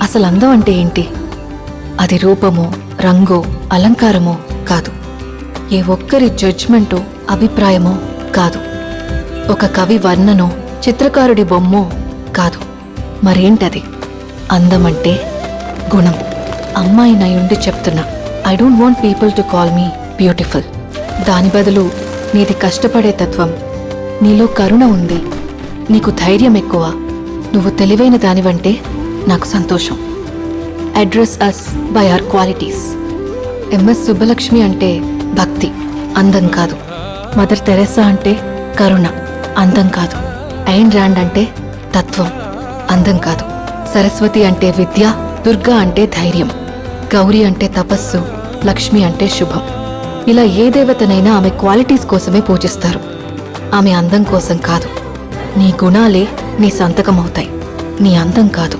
అసలు అందం అంటే ఏంటి? అది రూపమో, రంగో, అలంకారమో కాదు. ఏ ఒక్కరి జడ్జ్మెంటో, అభిప్రాయమో కాదు. ఒక కవి వర్ణనో, చిత్రకారుడి బొమ్మో కాదు. మరేంటది? అందమంటే గుణం. అమ్మాయినయుండి చెప్తున్నా, I don't want people to call me beautiful. దాని బదులు నీది కష్టపడే తత్వం, నీలో కరుణ ఉంది, నీకు ధైర్యం ఎక్కువ, నువ్వు తెలివైన దానివంటే నాకు సంతోషం. Address us by our qualities. M S Subbalakshmi అంటే భక్తి, అందం కాదు. మదర్ తెరెసా అంటే కరుణ, అందం కాదు. ఐన్ ర్యాండ్ అంటే తత్వం, అందం కాదు. సరస్వతి అంటే విద్య, దుర్గా అంటే ధైర్యం, గౌరీ అంటే తపస్సు, లక్ష్మి అంటే శుభం. ఇలా ఏ దేవతనైనా ఆమె క్వాలిటీస్ కోసమే పూజిస్తారు, ఆమె అందం కోసం కాదు. నీ గుణాలే నీ సంతకమవుతాయి, నీ అందం కాదు.